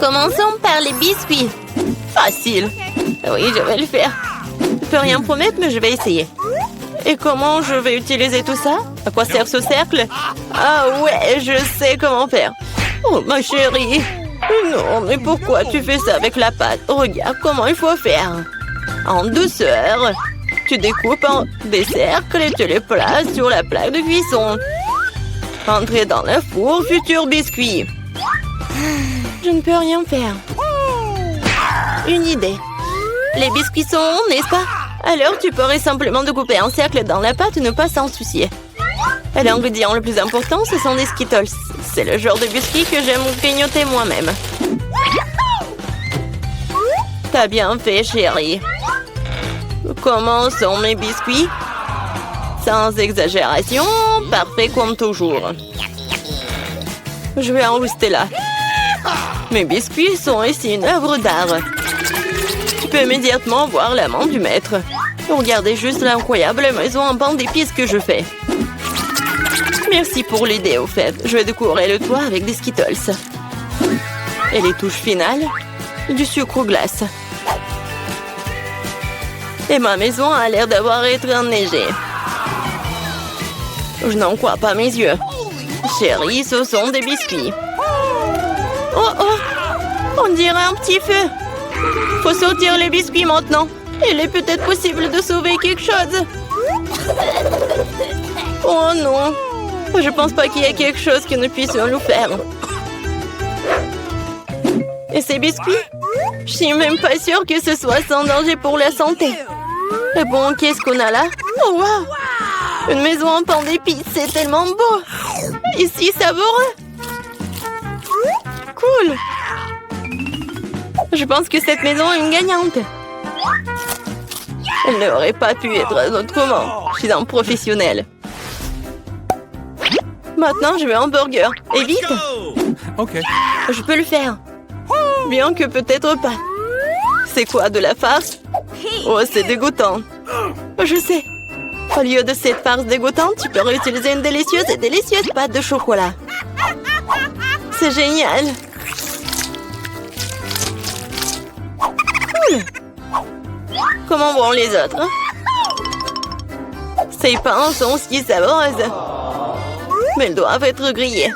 Commençons par les biscuits. Facile. Oui, je vais le faire. Je peux rien promettre, mais je vais essayer. Et comment je vais utiliser tout ça? À quoi sert ce cercle? Ah ouais, je sais comment faire. Oh, ma chérie. Non, mais pourquoi tu fais ça avec la pâte? Regarde comment il faut faire. En douceur. Tu découpes en des cercles et tu les places sur la plaque de cuisson. Entrez dans le four, futur biscuit. Je ne peux rien faire. Une idée. Les biscuits sont ronds, n'est-ce pas? Alors tu pourrais simplement découper un cercle dans la pâte et ne pas s'en soucier. Et l'ingrédient le plus important, ce sont des Skittles. C'est le genre de biscuits que j'aime grignoter moi-même. T'as bien fait, chérie. Comment sont mes biscuits? Sans exagération, parfait comme toujours. Je vais en rester là. Mes biscuits sont ici une œuvre d'art. Tu peux immédiatement voir la main du maître. Regardez juste l'incroyable maison en pain d'épices que je fais. Merci pour l'idée, au fait. Je vais décorer le toit avec des Skittles. Et les touches finales, du sucre glace. Et ma maison a l'air d'avoir été enneigée. Je n'en crois pas mes yeux. Chérie, ce sont des biscuits. Oh oh! On dirait un petit feu. Faut sortir les biscuits maintenant. Il est peut-être possible de sauver quelque chose. Oh non! Je pense pas qu'il y ait quelque chose que nous puissions nous faire. Et ces biscuits? Je suis même pas sûre que ce soit sans danger pour la santé. Et bon, qu'est-ce qu'on a là? Oh wow! Une maison en pain d'épices, c'est tellement beau! Ici, savoureux! Cool! Je pense que cette maison est une gagnante. Elle n'aurait pas pu être autrement. Je suis un professionnel. Maintenant, je veux un burger. Et vite! Ok. Je peux le faire. Bien que peut-être pas. C'est quoi, de la farce? Oh, c'est dégoûtant. Je sais. Au lieu de cette farce dégoûtante, tu peux réutiliser une délicieuse pâte de chocolat. C'est génial. Cool. Comment vont les autres? Ces pains sont si savoureuses. Mais elles doivent être grillées.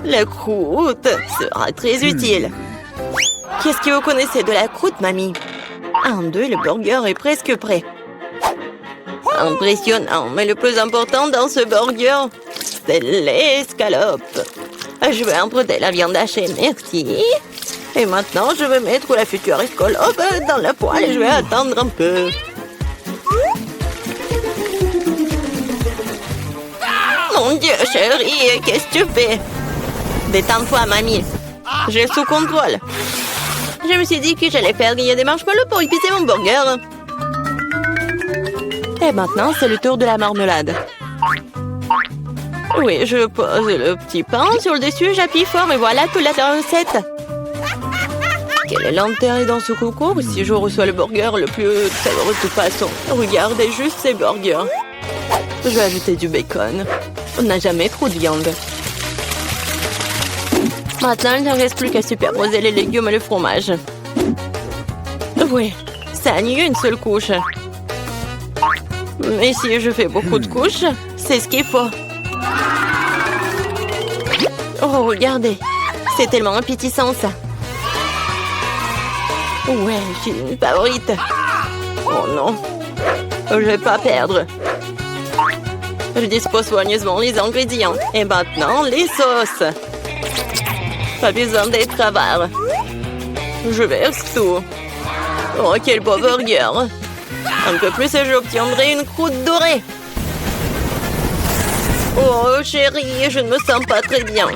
La croûte sera très utile. Qu'est-ce que vous connaissez de la croûte, mamie? 1, 2, le burger est presque prêt. Impressionnant, mais le plus important dans ce burger, c'est l'escalope. Je vais emprunter la viande hachée, merci. Et maintenant, je vais mettre la future escalope dans la poêle et je vais attendre un peu. Mon Dieu, chérie, qu'est-ce que tu fais? Détends-toi, mamie. J'ai sous contrôle. Je me suis dit que j'allais faire griller des marshmallows pour épicer mon burger. Et maintenant, c'est le tour de la marmelade. Oui, je pose le petit pain sur le dessus, j'appuie fort et voilà toute la recette. Quel est l'intérêt dans ce concours si je reçois le burger le plus savoureux de toute façon? Regardez juste ces burgers. Je vais ajouter du bacon. On n'a jamais trop de viande. Maintenant, il ne reste plus qu'à superposer les légumes et le fromage. Oui, ça annule une seule couche. Mais si je fais beaucoup de couches, c'est ce qu'il faut. Oh, regardez. C'est tellement appétissant, ça. Ouais, je suis une favorite. Oh non. Je vais pas perdre. Je dispose soigneusement les ingrédients. Et maintenant, les sauces. Pas besoin d'être avare. Je verse tout. Oh, quel beau burger. Un peu plus et j'obtiendrai une croûte dorée. Oh, chérie, je ne me sens pas très bien.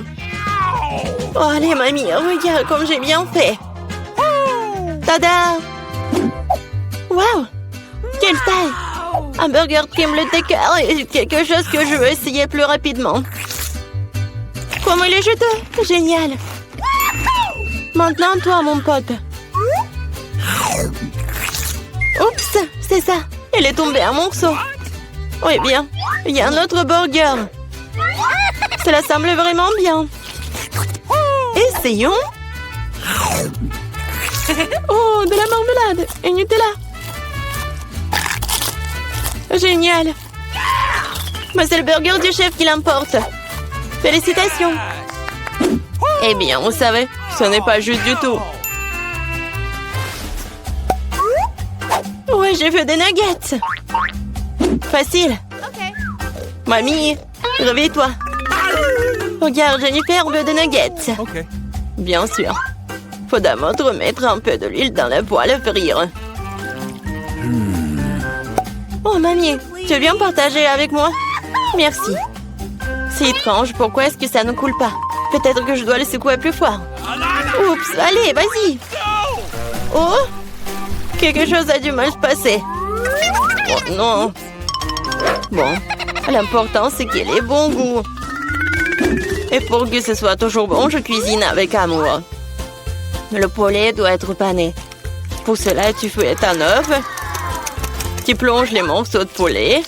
Oh, allez, mamie, regarde comme j'ai bien fait. Tada! Wow! Quelle taille! Un burger crème le décor est quelque chose que je veux essayer plus rapidement. Comment il est juteux! Génial! Maintenant, toi, mon pote. Oups! C'est ça! Il est tombé en morceaux. Oui, bien. Il y a un autre burger. Cela semble vraiment bien. Essayons. Oh, de la marmelade et Nutella. Génial. Mais c'est le burger du chef qui l'importe. Félicitations. Eh bien, vous savez, ce n'est pas juste du tout. Ouais, j'ai fait des nuggets. Facile. Mamie, réveille-toi. Regarde, Jennifer veut des nuggets. Bien sûr. Faut d'abord remettre un peu de l'huile dans la poêle à frire. Oh, mamie, tu veux bien partager avec moi? Merci. C'est étrange, pourquoi est-ce que ça ne coule pas? Peut-être que je dois le secouer plus fort. Oups, allez, vas-y. Oh, quelque chose a dû mal se passer. Oh non. Bon, l'important c'est qu'il ait bon goût. Et pour que ce soit toujours bon, je cuisine avec amour. Le poulet doit être pané. Pour cela, tu fouettes un œuf. Tu plonges les morceaux de poulet.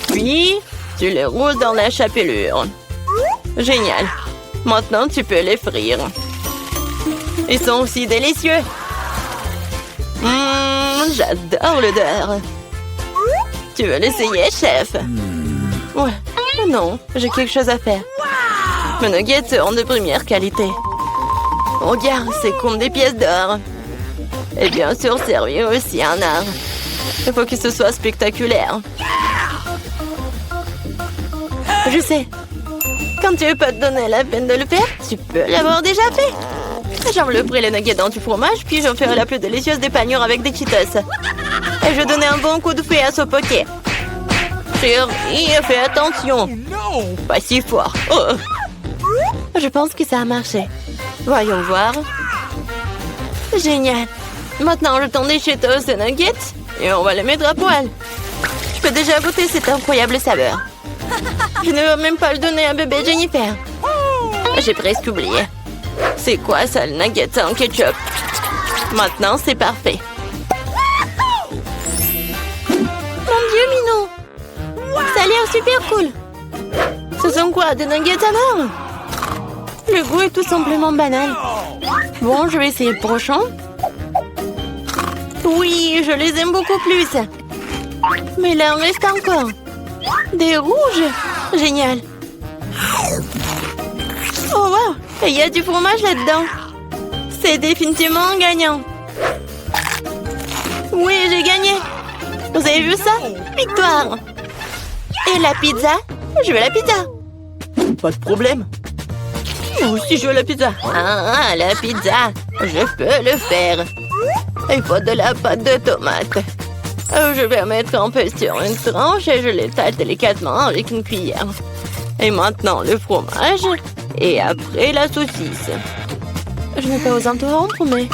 Puis, tu les roules dans la chapelure. Génial. Maintenant, tu peux les frire. Ils sont aussi délicieux. J'adore l'odeur. Tu veux l'essayer, chef? Ouais. Non, j'ai quelque chose à faire. Mes nuggets sont de première qualité. Regarde, c'est comme des pièces d'or. Et bien sûr, servir aussi un art. Il faut que ce soit spectaculaire. Je sais. Quand tu veux pas te donner la peine de le faire, tu peux l'avoir déjà fait. J'envelopperai les nuggets dans du fromage, puis j'en ferai la plus délicieuse des panures avec des Cheetos. Et je donnerai un bon coup de fouet à ce poké. Chérie, fais attention. Pas si fort. Oh. Je pense que ça a marché. Voyons voir. Génial. Maintenant, je tends des Cheetos et nuggets et on va les mettre à poêle. Je peux déjà goûter cette incroyable saveur. Je ne veux même pas le donner à bébé Jennifer. J'ai presque oublié. C'est quoi ça, le nugget en ketchup? Maintenant, c'est parfait. Mon Dieu, Minou! Ça a l'air super cool. Ce sont quoi, des nuggets à l'or? Le goût est tout simplement banal. Bon, je vais essayer le prochain. Oui, je les aime beaucoup plus. Mais là, il en reste encore. Des rouges. Génial. Oh, wow. Et il y a du fromage là-dedans. C'est définitivement gagnant. Oui, j'ai gagné. Vous avez vu ça? Victoire. Et la pizza? Je veux la pizza. Pas de problème. Moi aussi, je veux la pizza. Ah, la pizza. Je peux le faire. Il faut de la pâte de tomate. Je vais mettre un peu sur une tranche et je l'étale délicatement avec une cuillère. Et maintenant, le fromage. Et après, la saucisse. Je n'ai pas osé interrompre, mais...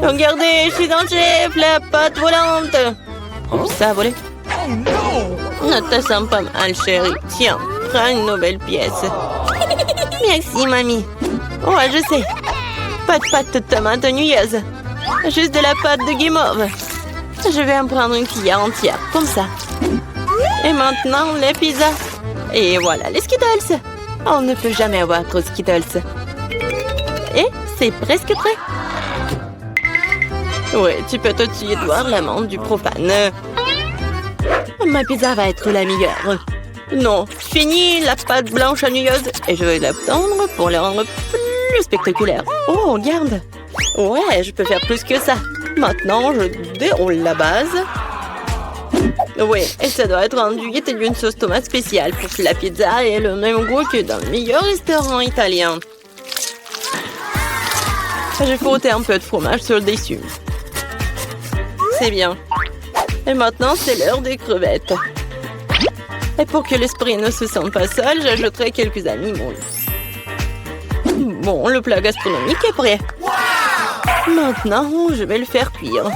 Regardez, je suis dans le chef, la pâte volante. Oh, ça a volé. Ne te sens pas mal, chérie. Tiens, prends une nouvelle pièce. Merci, mamie. Ouais, je sais. Pas de pâte de tomate gnouilleuse. Juste de la pâte de guimauve. Je vais en prendre une cuillère entière, comme ça. Et maintenant, les pizzas. Et voilà, les Skittles. On ne peut jamais avoir trop de Skittles. Et c'est presque prêt. Oui, tu peux tout de suite voir l'amande du profane. Ma pizza va être la meilleure. Non, fini la pâte blanche gnouilleuse et je vais la tendre pour la rendre plus spectaculaire. Oh, regarde. Ouais, je peux faire plus que ça. Maintenant, je déroule la base. Oui, et ça doit être enduit d'une sauce tomate spéciale pour que la pizza ait le même goût que dans le meilleur restaurant italien. J'ai frotté un peu de fromage sur le dessus. C'est bien. Et maintenant, c'est l'heure des crevettes. Et pour que l'esprit ne se sente pas seul, j'ajouterai quelques amis moules. Bon, le plat gastronomique est prêt. Maintenant, je vais le faire cuire.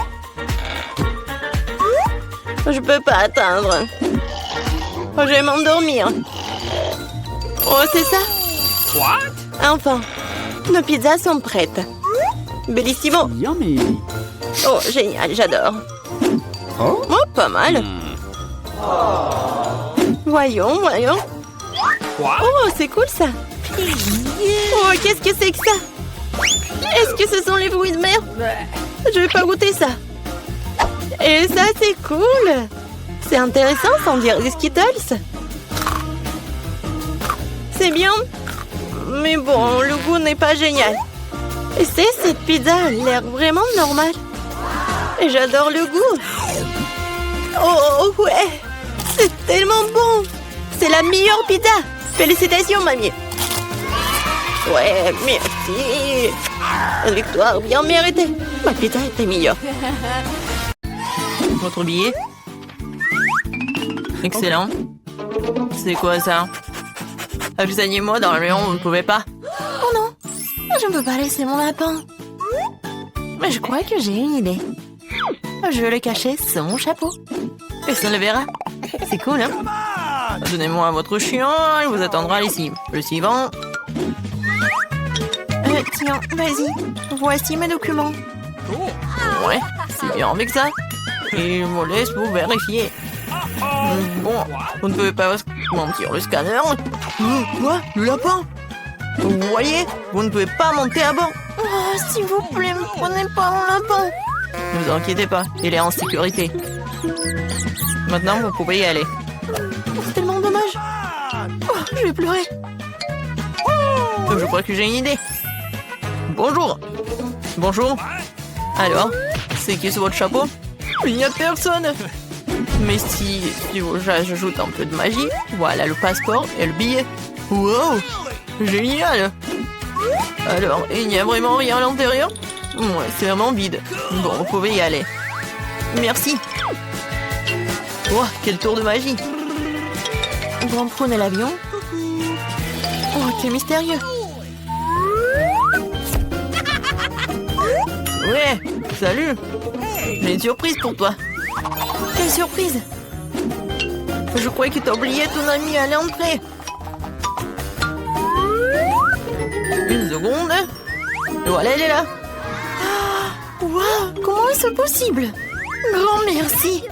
Je peux pas attendre. Je vais m'endormir. Oh, c'est ça? Enfin, nos pizzas sont prêtes. Bellissimo. Oh, génial, j'adore. Oh, pas mal. Voyons, voyons. Oh, c'est cool ça. Oh, qu'est-ce que c'est que ça? Est-ce que ce sont les fruits de mer? Je vais pas goûter ça. Et ça, c'est cool. C'est intéressant, sans dire des Skittles. C'est bien. Mais bon, le goût n'est pas génial. Et cette pizza a l'air vraiment normale. Et j'adore le goût. Oh ouais, c'est tellement bon. C'est la meilleure pizza. Félicitations, mamie. Ouais, merci. Une victoire bien méritée. Ma pizza était meilleure. Votre billet? Excellent. C'est quoi ça? Accompagnez-moi dans le rayon, vous ne pouvez pas? Oh non, je ne peux pas laisser mon lapin. Mais je crois que j'ai une idée. Je vais le cacher sous mon chapeau. Personne ne le verra. C'est cool, hein? Donnez-moi votre chien, il vous attendra ici. Le suivant. Tiens, vas-y. Voici mes documents. Ouais, c'est bien avec ça. Et je me laisse vous vérifier. Bon, vous ne pouvez pas mentir le scanner. Quoi? Le lapin? Vous voyez? Vous ne pouvez pas monter à bord. Oh, s'il vous plaît, ne prenez pas mon lapin. Ne vous inquiétez pas, il est en sécurité. Maintenant, vous pouvez y aller. C'est tellement dommage. Oh, je vais pleurer. Je crois que j'ai une idée. Bonjour. Bonjour. Alors, c'est qui sur votre chapeau? Il n'y a personne. Mais si j'ajoute un peu de magie, voilà le passeport et le billet. Wow, génial. Alors, il n'y a vraiment rien à l'intérieur? Ouais, c'est vraiment vide. Bon, vous pouvez y aller. Merci. Oh, quel tour de magie. On prendre l'avion. Oh, quel mystérieux. Ouais, salut. J'ai une surprise pour toi. Quelle surprise? Je croyais que t'as oublié ton ami à l'entrée. Une seconde. Voilà, elle est là. Wow, comment est-ce possible? Grand merci.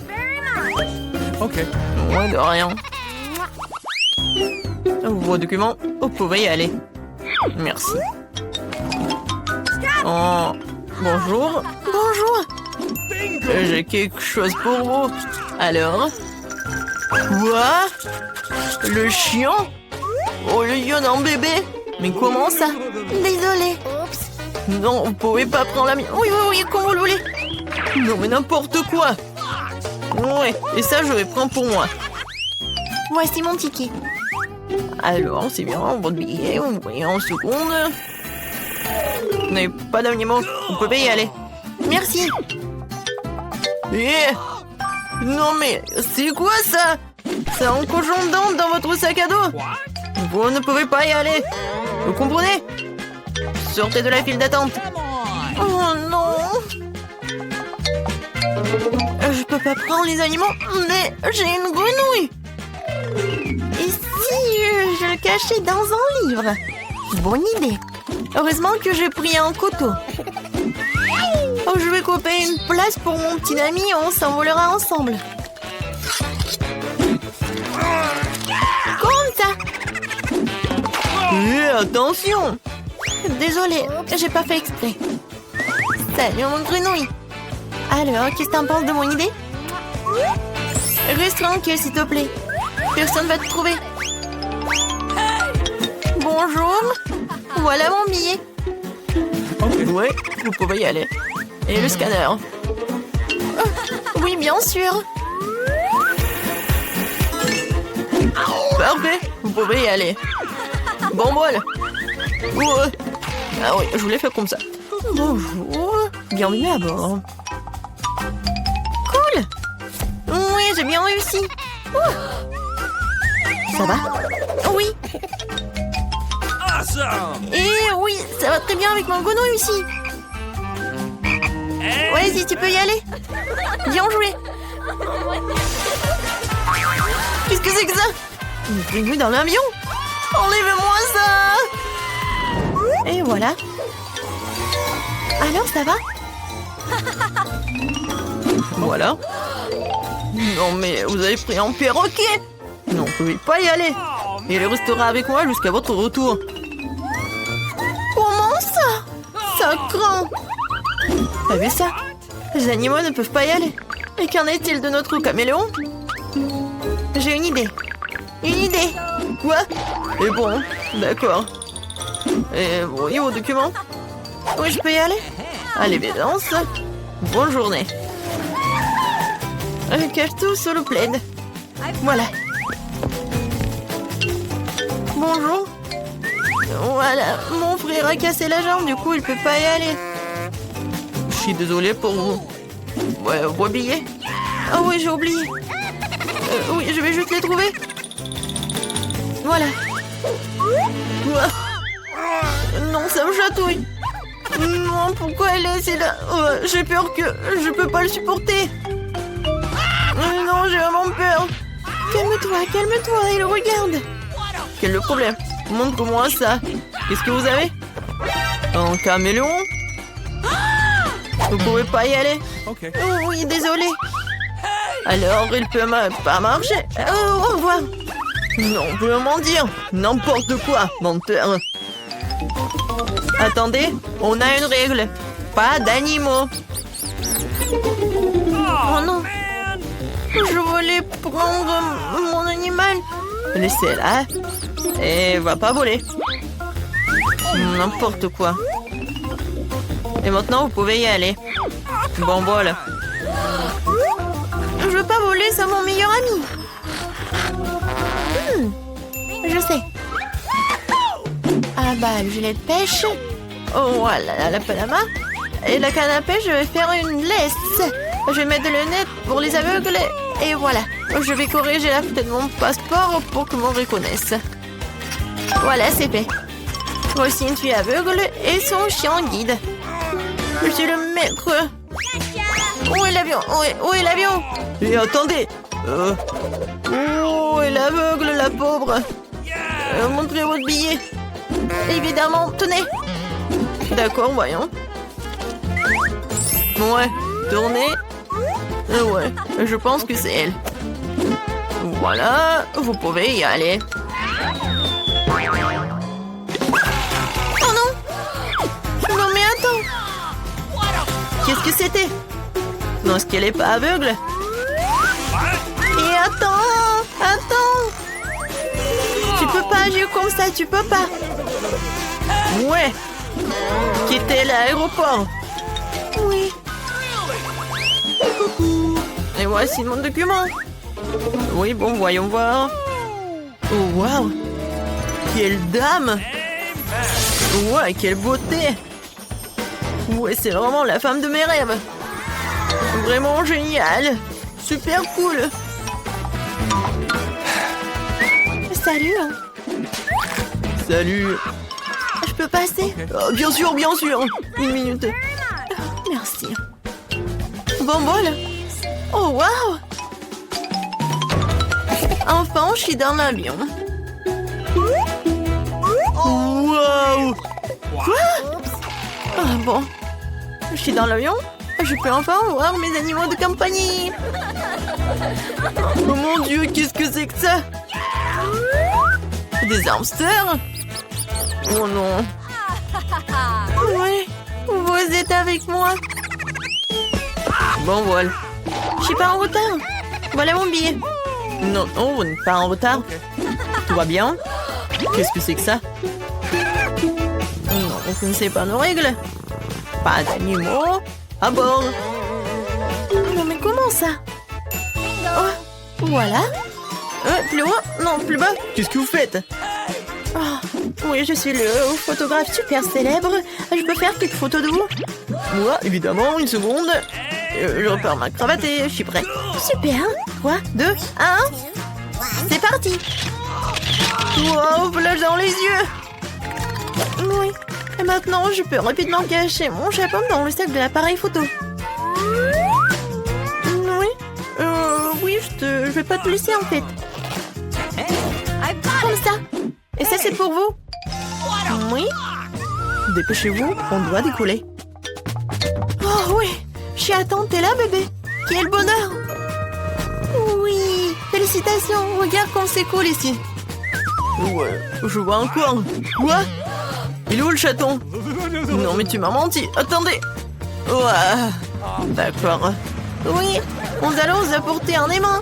Ok. Ouais, de rien. Vos documents, vous pouvez y aller. Merci. Oh, bonjour. Bonjour. J'ai quelque chose pour vous. Alors? Quoi? Le chien? Oh, le lion en bébé? Mais comment ça? Désolée. Non, vous pouvez pas prendre la mienne. Oui, comme vous le voulez. Non, mais n'importe quoi. Ouais, et ça, je vais prendre pour moi. Voici mon ticket. Alors, c'est bien, votre billet, vous voyez en seconde. Vous n'avez pas d'abonnement, vous pouvez y aller. Merci. Non mais, c'est quoi ça? C'est un cochon d'Inde dans votre sac à dos. Vous ne pouvez pas y aller. Vous comprenez? Sortez de la file d'attente. Oh non. Je peux pas prendre les animaux, mais j'ai une grenouille. Et si je le cachais dans un livre? Bonne idée. Heureusement que j'ai pris un couteau. Oh, je vais couper une place pour mon petit ami, on s'envolera ensemble. Comme ça. Attention. Désolée, j'ai pas fait exprès. Salut mon grenouille. Alors, qu'est-ce que t'en penses de mon idée? Reste tranquille, s'il te plaît. Personne va te trouver. Bonjour. Voilà mon billet. Ouais, vous pouvez y aller. Et le scanner. Oui, bien sûr. Parfait, vous pouvez y aller. Bon bol. Ouais. Ah oui, je voulais faire comme ça. Bonjour, bienvenue à bord. Cool. Oui, j'ai bien réussi. Ça va? Oui. Et oui, ça va très bien avec mon grenouille ici. Vas-y, tu peux y aller. Bien joué. Qu'est-ce que c'est que ça? Une grenouille dans l'avion? Enlève-moi ça. Et voilà. Alors, ça va? Voilà. Non, mais vous avez pris un perroquet. Non, vous ne pouvez pas y aller. Et il restera avec moi jusqu'à votre retour. Comment ça? Ça l'écran. T'as vu ça? Les animaux ne peuvent pas y aller. Et qu'en est-il de notre caméléon? J'ai une idée. Une idée. Quoi? Et bon, d'accord. Et oui, vos documents? Oui, je peux y aller? À l'évidence. Bonne journée. Cache tout sous le plaid. Voilà. Bonjour. Voilà, mon frère a cassé la jambe, du coup il peut pas y aller. Je suis désolée pour vous. Ouais, vos billets. Ah oui, j'ai oublié. Oui, je vais juste les trouver. Voilà. Ouah. Non, ça me chatouille. Non, pourquoi elle est assise là? J'ai peur que je peux pas le supporter. Non, j'ai vraiment peur. Calme-toi, calme-toi, il regarde. Quel est le problème? Montre-moi ça. Qu'est-ce que vous avez? Un caméléon? Vous pouvez pas y aller? Okay. Oh oui, désolé. Alors, il peut pas marcher. Au revoir. Non, vous me mentir. N'importe quoi, menteur. Attendez, on a une règle. Pas d'animaux. Oh non. Je voulais prendre mon animal. Laissez-la. Et va pas voler. N'importe quoi. Et maintenant, vous pouvez y aller. Bon, voilà. Je veux pas voler, c'est mon meilleur ami. Je sais. Ah bah, le gilet de pêche. Oh, voilà, la palama. Et la canne à pêche, je vais faire une laisse. Je vais mettre le net pour les aveugles. Et voilà. Je vais corriger la photo de mon passeport pour que m'on reconnaisse. Voilà, c'est fait. Voici une fille aveugle et son chien guide. Je suis le maître. Où est l'avion? Où est l'avion? Et attendez. Où est l'aveugle, la pauvre? Montrez votre billet. Évidemment, tenez. D'accord, voyons. Ouais, tournez. Ouais, je pense que c'est elle. Voilà, vous pouvez y aller. Oh non! Non mais attends! Qu'est-ce que c'était? Non, est-ce qu'elle est pas aveugle? Et attends! Tu peux pas agir comme ça, tu peux pas. Ouais. Quitter l'aéroport. Oui. Et voici mon document. Oui, bon, voyons voir. Oh, waouh! Quelle dame! Ouais, quelle beauté! Ouais, c'est vraiment la femme de mes rêves. Vraiment génial. Super cool. Salut. Salut. Je peux passer? Bien sûr, bien sûr. Une minute. Merci. Bon bol. Oh, waouh! Enfin, je suis dans l'avion. Waouh! Quoi? Ah bon. Je suis dans l'avion. Je peux enfin voir mes animaux de compagnie. Oh mon Dieu, qu'est-ce que c'est que ça? Des hamsters? Oh non. Oui, vous êtes avec moi. Bon, voilà. Je suis pas en retard. Voilà mon billet. Non, oh, vous n'êtes pas en retard. Tout va bien? Qu'est-ce que c'est que ça? Non, vous ne connaissez pas nos règles. Pas d'animaux à bord. Non, mais comment ça? Oh, voilà. Plus haut? Non, plus bas. Qu'est-ce que vous faites? Oh, oui, je suis le photographe super célèbre. Je peux faire quelques photos de vous? Moi, évidemment, une seconde. Je repars ma cravate et je suis prêt. Super. 3, 2, 1. C'est parti. Wow, flash dans les yeux. Oui. Et maintenant, je peux rapidement cacher mon chapeau dans le sac de l'appareil photo. Oui. Oui, je vais pas te laisser en fait. Comme ça. Et ça, c'est pour vous. Oui. Dépêchez-vous, on doit décoller. Oh oui. Chiaton, t'es là, bébé? Quel bonheur! Oui! Félicitations! Regarde comme c'est cool ici! Ouais, je vois encore! Quoi? Il est où le chaton? Non, mais tu m'as menti. Attendez. Ouah. D'accord. Oui, nous allons apporter un aimant.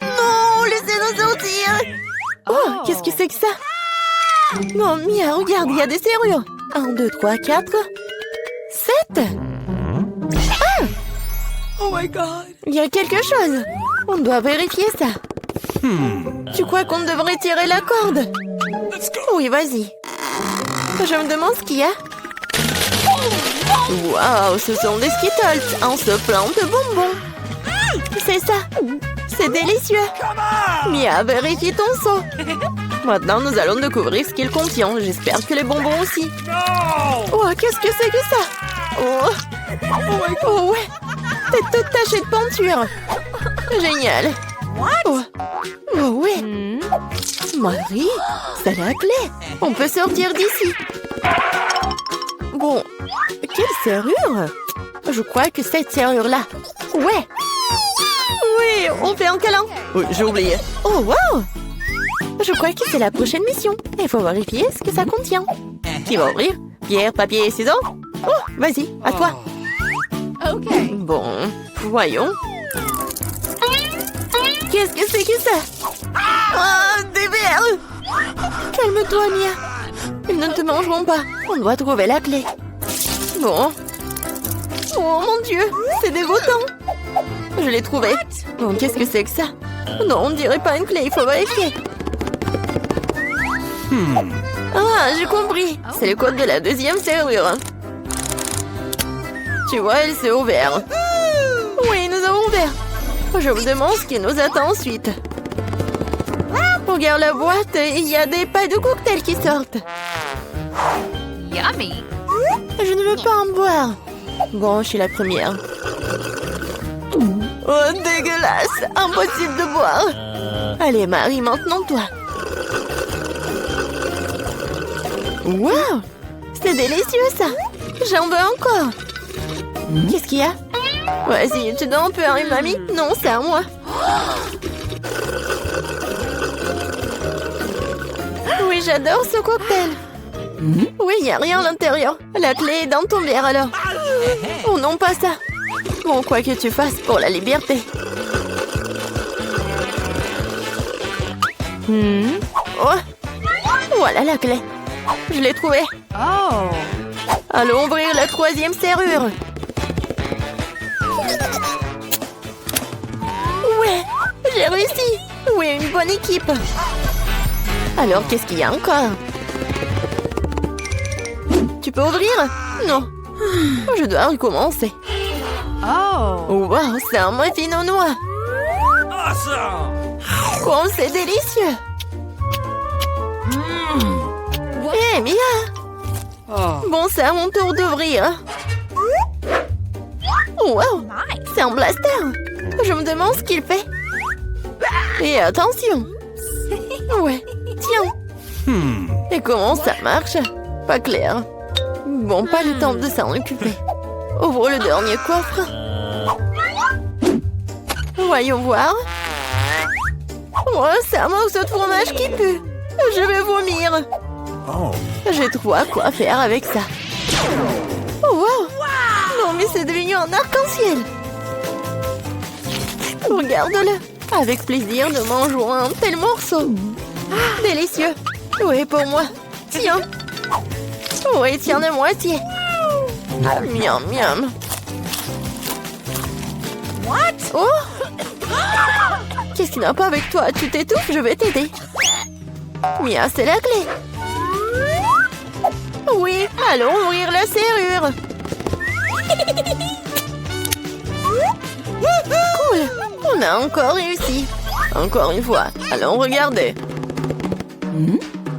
Non, laissez-nous sortir. Oh, qu'est-ce que c'est que ça? Non, Mia, regarde, il y a des serrures. 1, 2, 3, 4, 7. Ah! Oh my god. Il y a quelque chose. On doit vérifier ça. Tu crois qu'on devrait tirer la corde? Let's go. Oui, vas-y. Je me demande ce qu'il y a. Waouh, ce sont des Skittles. On se plante de bonbons. C'est ça. C'est délicieux. Mia, vérifie ton seau. Maintenant, nous allons découvrir ce qu'il contient. J'espère que les bonbons aussi. No. Oh, qu'est-ce que c'est que ça? Oh, ouais. T'es toute tachée de peinture. Génial. Oh, ouais. Marie, c'est la clé. On peut sortir d'ici. Bon, quelle serrure? Je crois que cette serrure-là. Ouais. Oui, on fait un câlin. Oui, j'ai oublié. Oh, wow. Je crois que c'est la prochaine mission. Il faut vérifier ce que ça contient. Qui va ouvrir? Pierre, papier et ciseaux? Oh, vas-y, à toi. Ok. Bon, voyons. Qu'est-ce que c'est que ça? Oh, des vers! Calme-toi, Mia. Ils ne te mangeront pas. On doit trouver la clé. Bon. Oh mon Dieu, c'est dégoûtant. Je l'ai trouvé. Bon, qu'est-ce que c'est que ça? Non, on dirait pas une clé, il faut vérifier. Ah, j'ai compris. C'est le code de la deuxième serrure. Tu vois, elle s'est ouverte. Oui, nous avons ouvert. Je me demande ce qui nous attend ensuite. Regarde la boîte, il y a des pailles de cocktail qui sortent. Yummy. Je ne veux pas en boire. Bon, je suis la première. Oh, dégueulasse! Impossible de boire. Allez, Marie, maintenant toi. Wow! C'est délicieux, ça. J'en veux encore. Qu'est-ce qu'il y a? Vas-y, tu donnes un peu à une mamie? Non, c'est à moi. Oui, j'adore ce cocktail. Oui, il n'y a rien à l'intérieur. La clé est dans ton verre, alors. Oh non, pas ça. Bon, quoi que tu fasses pour la liberté. Oh, voilà la clé. Je l'ai trouvée. Oh. Allons ouvrir la troisième serrure. Ouais, j'ai réussi. Oui, une bonne équipe. Alors, qu'est-ce qu'il y a encore? Tu peux ouvrir? Non. Je dois recommencer. Oh. Wow, c'est un muffin au noix. Awesome. Oh, c'est délicieux. Hé, Mia. Oh. Bon, c'est à mon tour d'ouvrir. Wow, c'est un blaster. Je me demande ce qu'il fait. Et attention. Ouais, tiens. Et comment ça marche? Pas clair. Bon, pas le temps de s'en occuper. Ouvre le dernier coffre. Voyons voir. Oh, c'est un morceau de fromage qui pue. Je vais vomir. Oh. J'ai trop à quoi faire avec ça. Oh, wow. Non, mais c'est devenu un arc-en-ciel. Regarde-le. Avec plaisir, nous mangeons un tel morceau. Délicieux. Oui, pour moi. Tiens. Oui, tiens de moitié. Miam, miam. What? Oh! Qu'est-ce qui n'a pas avec toi? Tu t'étouffes, je vais t'aider. Mia, c'est la clé. Oui, allons ouvrir la serrure. Cool. On a encore réussi. Encore une fois. Allons regarder.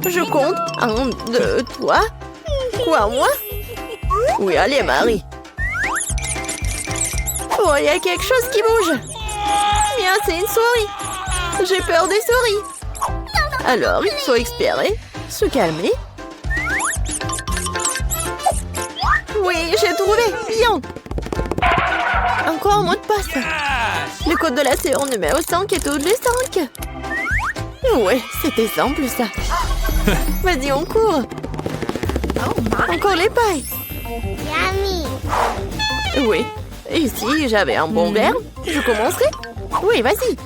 Je compte. 1, 2, 3. Quoi, moi? Oui, allez, Marie. Oh, il y a quelque chose qui bouge. Bien, c'est une souris. J'ai peur des souris. Alors, il faut espérer. Se calmer. Oui, j'ai trouvé. Bien. Encore un mot de passe. Le code de la serrure numéro 5 est tous les 5. Ouais, c'était simple, ça. Vas-y, on court. Oh my. Encore les pailles. Yummy. Oui. Et si j'avais un bon verre, je commencerai. Oui, vas-y.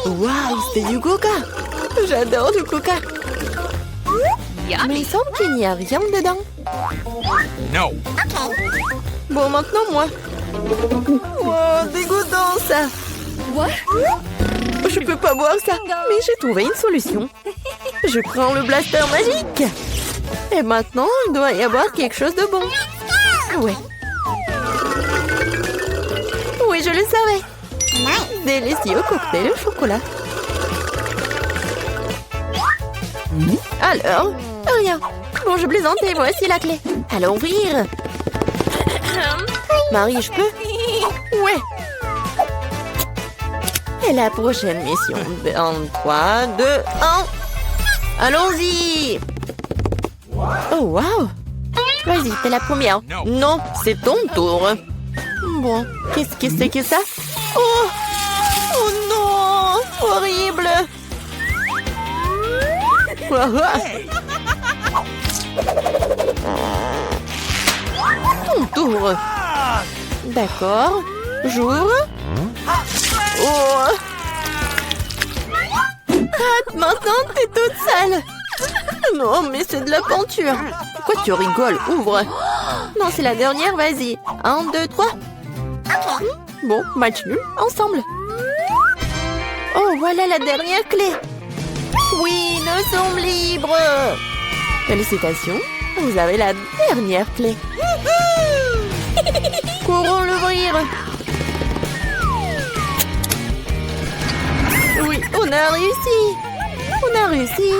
Waouh, c'est du coca. J'adore le coca. Mais il semble qu'il n'y a rien dedans. No. Bon, maintenant moi. Oh, dégoûtant ça. What? Je peux pas boire ça. Mais j'ai trouvé une solution. Je prends le blaster magique. Et maintenant, il doit y avoir quelque chose de bon. Ouais. Oui, je le savais. Nice. Délicieux cocktail au chocolat. Alors, rien. Bon, je plaisantais, voici la clé. Allons ouvrir. Marie, je peux? Ouais. Et la prochaine mission. En 3, 2, 1. Allons-y. Oh, wow. Vas-y, t'es la première. Non, c'est ton tour. Bon, qu'est-ce que c'est que ça? Oh! Oh non! Horrible! Ton tour. D'accord. J'ouvre. Oh! Ah, maintenant, t'es toute sale. Non, mais c'est de la peinture. Pourquoi tu rigoles? Ouvre. Non, c'est la dernière, vas-y. 1, 2, 3. Bon, match nul, ensemble. Oh, voilà la dernière clé. Oui, nous sommes libres. Félicitations, vous avez la dernière clé. Courons l'ouvrir. Oui, on a réussi. On a réussi.